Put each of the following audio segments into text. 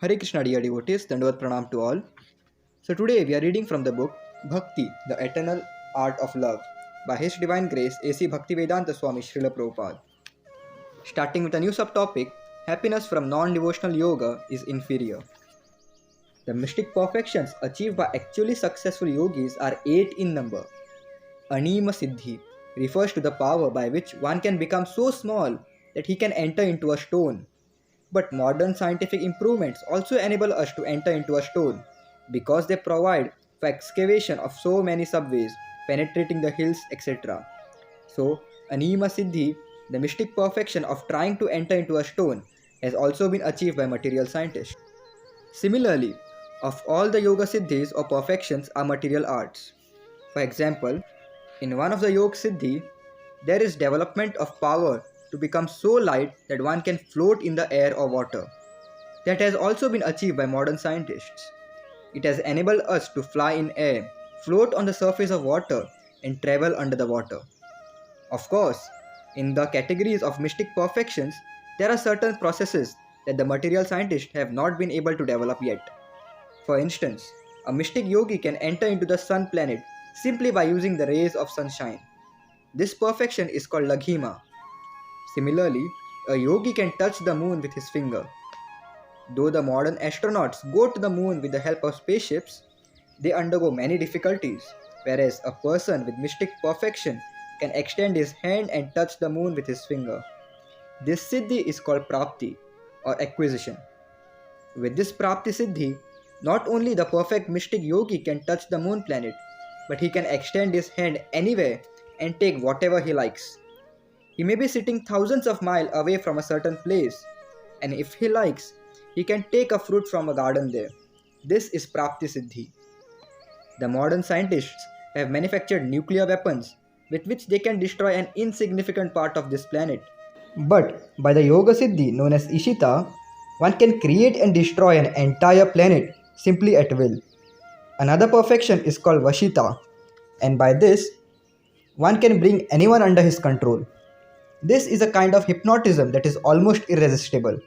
Hare Krishna dear devotees, Dandavat Pranam to all. So today we are reading from the book Bhakti, the Eternal Art of Love by His Divine Grace A.C. Bhaktivedanta Swami Śrila Prabhupāda. Starting with a new subtopic, happiness from non-devotional yoga is inferior. The mystic perfections achieved by actually successful yogis are 8 in number. Anima Siddhi refers to the power by which one can become so small that he can enter into a stone. But modern scientific improvements also enable us to enter into a stone because they provide for excavation of so many subways, penetrating the hills, etc. So, Anima Siddhi, the mystic perfection of trying to enter into a stone, has also been achieved by material scientists. Similarly, of all the yoga siddhis or perfections are material arts. For example, in one of the yoga siddhi, there is development of power to become so light that one can float in the air or water. That has also been achieved by modern scientists. It has enabled us to fly in air, float on the surface of water, and travel under the water. Of course, in the categories of mystic perfections, there are certain processes that the material scientists have not been able to develop yet. For instance, a mystic yogi can enter into the sun planet simply by using the rays of sunshine. This perfection is called Laghima. Similarly, a yogi can touch the moon with his finger. Though the modern astronauts go to the moon with the help of spaceships, they undergo many difficulties, whereas a person with mystic perfection can extend his hand and touch the moon with his finger. This siddhi is called prapti or acquisition. With this prapti siddhi, not only the perfect mystic yogi can touch the moon planet, but he can extend his hand anywhere and take whatever he likes. He may be sitting thousands of miles away from a certain place, and if he likes, he can take a fruit from a garden there. This is Prapti Siddhi. The modern scientists have manufactured nuclear weapons with which they can destroy an insignificant part of this planet. But by the Yoga Siddhi known as Ishita, one can create and destroy an entire planet simply at will. Another perfection is called Vashita, and by this, one can bring anyone under his control. This is a kind of hypnotism that is almost irresistible.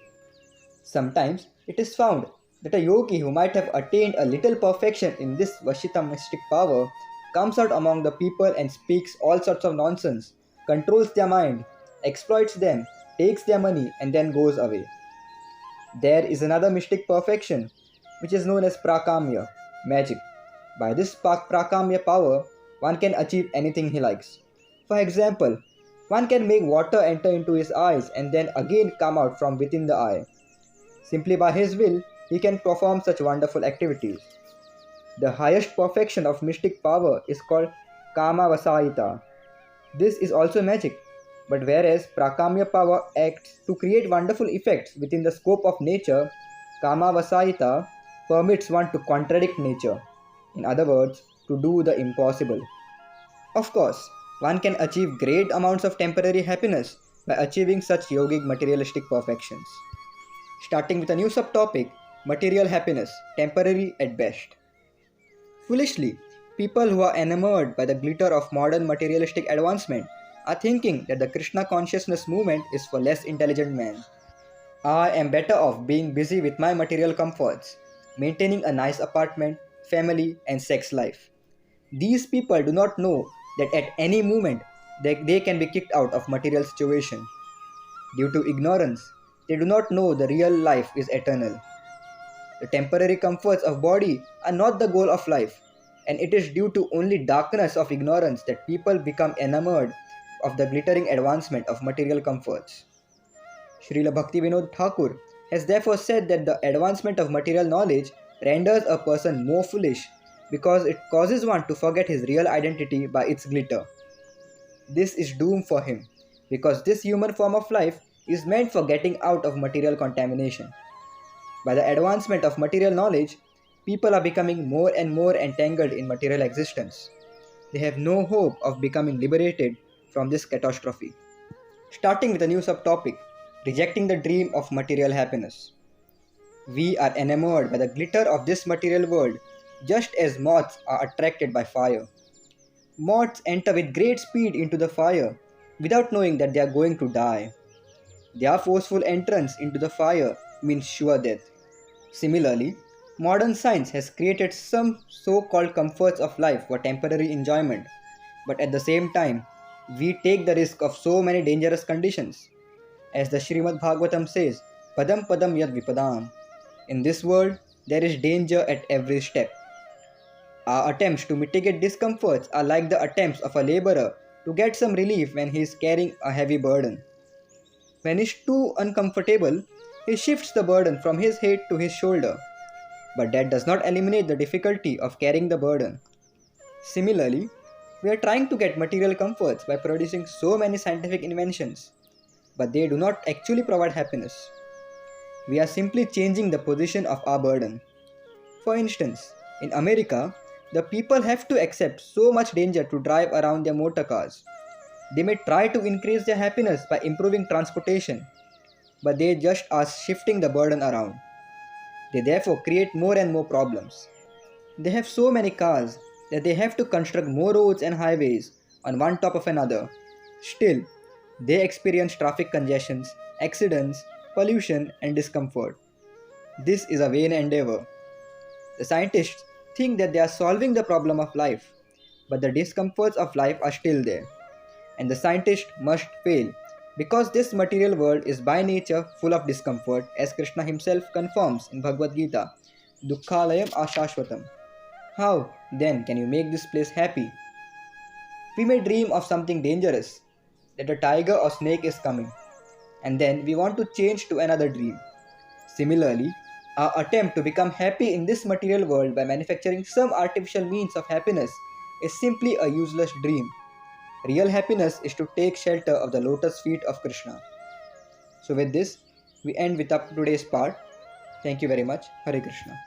Sometimes it is found that a yogi who might have attained a little perfection in this Vashita mystic power comes out among the people and speaks all sorts of nonsense, controls their mind, exploits them, takes their money, and then goes away. There is another mystic perfection which is known as Prakamya, magic. By this Prakamya power, one can achieve anything he likes. For example, one can make water enter into his eyes and then again come out from within the eye. Simply by his will, he can perform such wonderful activities. The highest perfection of mystic power is called Kama Vasayita. This is also magic, but whereas Prakamya power acts to create wonderful effects within the scope of nature, Kama Vasayita permits one to contradict nature. In other words, to do the impossible. Of course, one can achieve great amounts of temporary happiness by achieving such yogic materialistic perfections. Starting with a new subtopic, material happiness, temporary at best. Foolishly, people who are enamored by the glitter of modern materialistic advancement are thinking that the Krishna consciousness movement is for less intelligent men. I am better off being busy with my material comforts, maintaining a nice apartment, family, and sex life. These people do not know that at any moment they can be kicked out of material situation. Due to ignorance, they do not know the real life is eternal. The temporary comforts of body are not the goal of life, and it is due to only darkness of ignorance that people become enamored of the glittering advancement of material comforts. Śrila Bhaktivedanta Thakur has therefore said that the advancement of material knowledge renders a person more foolish because it causes one to forget his real identity by its glitter. This is doom for him because this human form of life is meant for getting out of material contamination. By the advancement of material knowledge, people are becoming more and more entangled in material existence. They have no hope of becoming liberated from this catastrophe. Starting with a new subtopic, rejecting the dream of material happiness. We are enamored by the glitter of this material world just as moths are attracted by fire. Moths enter with great speed into the fire without knowing that they are going to die. Their forceful entrance into the fire means sure death. Similarly, modern science has created some so-called comforts of life for temporary enjoyment, but at the same time, we take the risk of so many dangerous conditions. As the Srimad Bhagavatam says, Padam Padam Yad Vipadam. In this world, there is danger at every step. Our attempts to mitigate discomforts are like the attempts of a laborer to get some relief when he is carrying a heavy burden. When he is too uncomfortable, he shifts the burden from his head to his shoulder. But that does not eliminate the difficulty of carrying the burden. Similarly, we are trying to get material comforts by producing so many scientific inventions, but they do not actually provide happiness. We are simply changing the position of our burden. For instance, in America, the people have to accept so much danger to drive around their motor cars. They may try to increase their happiness by improving transportation, but they just are shifting the burden around. They therefore create more and more problems. They have so many cars that they have to construct more roads and highways on one top of another. Still, they experience traffic congestions, accidents, pollution, and discomfort. This is a vain endeavor. The scientists think that they are solving the problem of life, but the discomforts of life are still there. And the scientist must fail because this material world is by nature full of discomfort, as Krishna himself confirms in Bhagavad Gita, Dukkhalayam Ashashvatam. How then can you make this place happy? We may dream of something dangerous, that a tiger or snake is coming, and then we want to change to another dream. Similarly, our attempt to become happy in this material world by manufacturing some artificial means of happiness is simply a useless dream. Real happiness is to take shelter of the lotus feet of Krishna. So with this, we end with up today's part. Thank you very much. Hare Krishna.